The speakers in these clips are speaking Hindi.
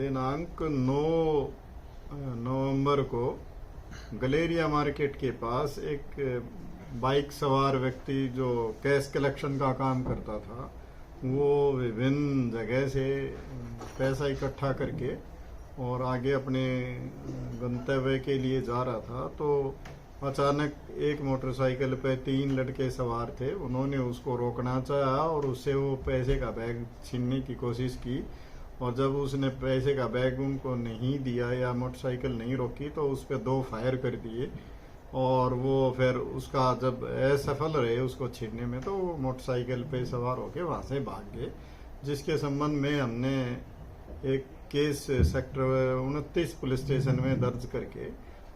दिनांक 9 नवंबर को गलेरिया मार्केट के पास एक बाइक सवार व्यक्ति जो कैश कलेक्शन का काम करता था, वो विभिन्न जगह से पैसा इकट्ठा करके और आगे अपने गंतव्य के लिए जा रहा था। तो अचानक एक मोटरसाइकिल पे 3 लड़के सवार थे। उन्होंने उसको रोकना चाहा और उससे वो पैसे का बैग छीनने की कोशिश की, और जब उसने पैसे का बैग उनको नहीं दिया या मोटरसाइकिल नहीं रोकी तो उस पर 2 फायर कर दिए, और वो फिर उसका जब असफल रहे उसको छीनने में तो वो मोटरसाइकिल पे सवार होके वहाँ से भाग गए, जिसके संबंध में हमने एक केस सेक्टर 29 पुलिस स्टेशन में दर्ज करके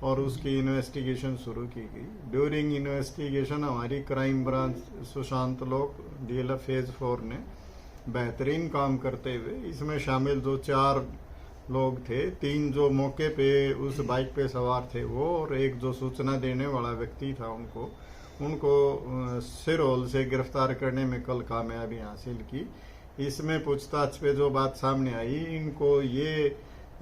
और उसकी इन्वेस्टिगेशन शुरू की गई। ड्यूरिंग इन्वेस्टिगेशन हमारी क्राइम ब्रांच सुशांत लोक DLF फेज 4 ने बेहतरीन काम करते हुए इसमें शामिल जो 4 लोग थे, 3 जो मौके पे उस बाइक पे सवार थे वो, और एक जो सूचना देने वाला व्यक्ति था, उनको सिरोल से गिरफ्तार करने में कल कामयाबी हासिल की। इसमें पूछताछ पे जो बात सामने आई,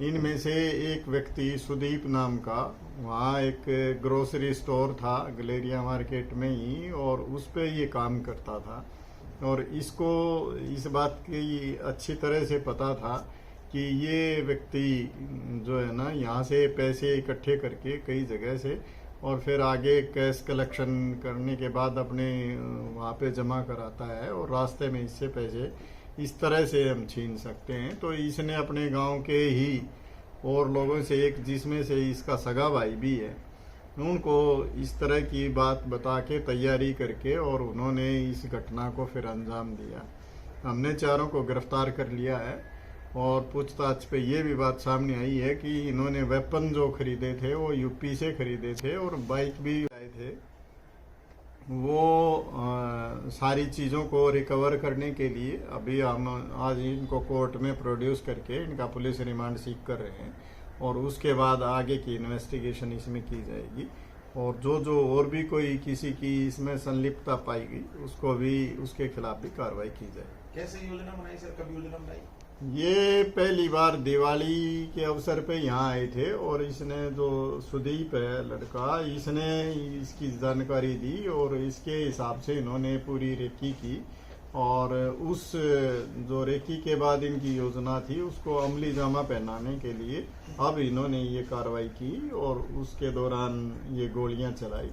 इनमें से एक व्यक्ति सुदीप नाम का, वहाँ एक ग्रोसरी स्टोर था गलेरिया मार्केट में ही, और उस पे ये काम करता था, और इसको इस बात की अच्छी तरह से पता था कि ये व्यक्ति जो है ना यहाँ से पैसे इकट्ठे करके कई जगह से और फिर आगे कैश कलेक्शन करने के बाद अपने वहाँ पे जमा कराता है, और रास्ते में इससे पैसे इस तरह से हम छीन सकते हैं। तो इसने अपने गांव के ही और लोगों से, एक जिसमें से इसका सगा भाई भी है, उनको इस तरह की बात बता के तैयारी करके और उन्होंने इस घटना को फिर अंजाम दिया। हमने 4 को गिरफ्तार कर लिया है, और पूछताछ पे ये भी बात सामने आई है कि इन्होंने वेपन जो खरीदे थे वो यूपी से खरीदे थे, और बाइक भी लाए थे। वो सारी चीज़ों को रिकवर करने के लिए अभी हम आज इनको कोर्ट में प्रोड्यूस करके इनका पुलिस रिमांड सीख कर रहे हैं, और उसके बाद आगे की इन्वेस्टिगेशन इसमें की जाएगी, और जो और भी कोई किसी की इसमें संलिप्तता पाई गई उसको भी, उसके खिलाफ भी कार्रवाई की जाएगी। कैसे योजना बनाई सर, कब योजना बनाई? ये पहली बार दिवाली के अवसर पे यहाँ आए थे, और इसने जो सुदीप है लड़का, इसने इसकी जानकारी दी और इसके हिसाब से इन्होंने पूरी रेकी की, और उस जो रेकी के बाद इनकी योजना थी उसको अमली जामा पहनाने के लिए अब इन्होंने ये कार्रवाई की, और उसके दौरान ये गोलियां चलाई।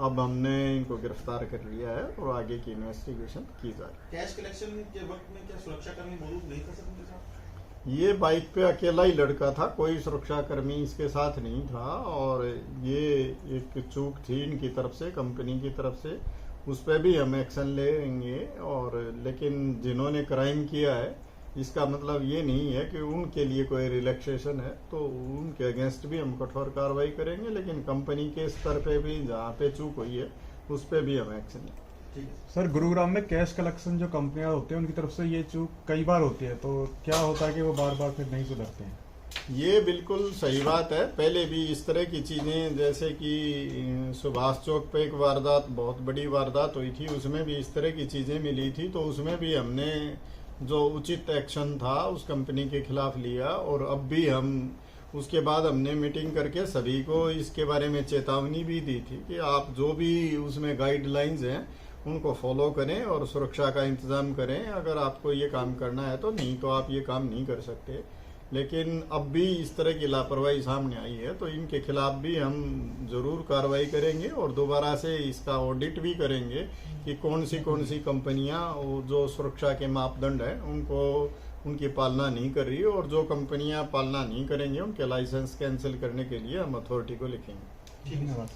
अब हमने इनको गिरफ्तार कर लिया है और आगे की इन्वेस्टिगेशन की जा रही है। कैश कलेक्शन के वक्त में क्या सुरक्षाकर्मी मौजूद नहीं था सकते साहब? ये बाइक पे अकेला ही लड़का था, कोई सुरक्षाकर्मी इसके साथ नहीं था, और ये एक चूक थी इनकी तरफ से, कंपनी की तरफ से, उस पर भी हम एक्शन लेंगे। और लेकिन जिन्होंने क्राइम किया है इसका मतलब ये नहीं है कि उनके लिए कोई रिलैक्सेशन है, तो उनके अगेंस्ट भी हम कठोर कार्रवाई करेंगे, लेकिन कंपनी के स्तर पे भी जहाँ पे चूक हुई है उस पे भी हम एक्शन लेंगे। सर, गुरुग्राम में कैश कलेक्शन जो कंपनियां होती हैं उनकी तरफ से ये चूक कई बार होती है, तो क्या होता है कि वो बार बार फिर नहीं सुधरते हैं? ये बिल्कुल सही बात है। पहले भी इस तरह की चीज़ें, जैसे कि सुभाष चौक पे एक वारदात, बहुत बड़ी वारदात हुई थी, उसमें भी इस तरह की चीज़ें मिली थी, तो उसमें भी हमने जो उचित एक्शन था उस कंपनी के खिलाफ लिया, और अब भी हम उसके बाद हमने मीटिंग करके सभी को इसके बारे में चेतावनी भी दी थी कि आप जो भी उसमें गाइडलाइंस हैं उनको फॉलो करें और सुरक्षा का इंतज़ाम करें। अगर आपको ये काम करना है तो, नहीं तो आप ये काम नहीं कर सकते। लेकिन अब भी इस तरह की लापरवाही सामने आई है, तो इनके खिलाफ भी हम जरूर कार्रवाई करेंगे, और दोबारा से इसका ऑडिट भी करेंगे कि कौन सी कंपनियां जो सुरक्षा के मापदंड है उनकी पालना नहीं कर रही, और जो कंपनियां पालना नहीं करेंगे उनके लाइसेंस कैंसिल करने के लिए हम अथॉरिटी को लिखेंगे। धन्यवाद।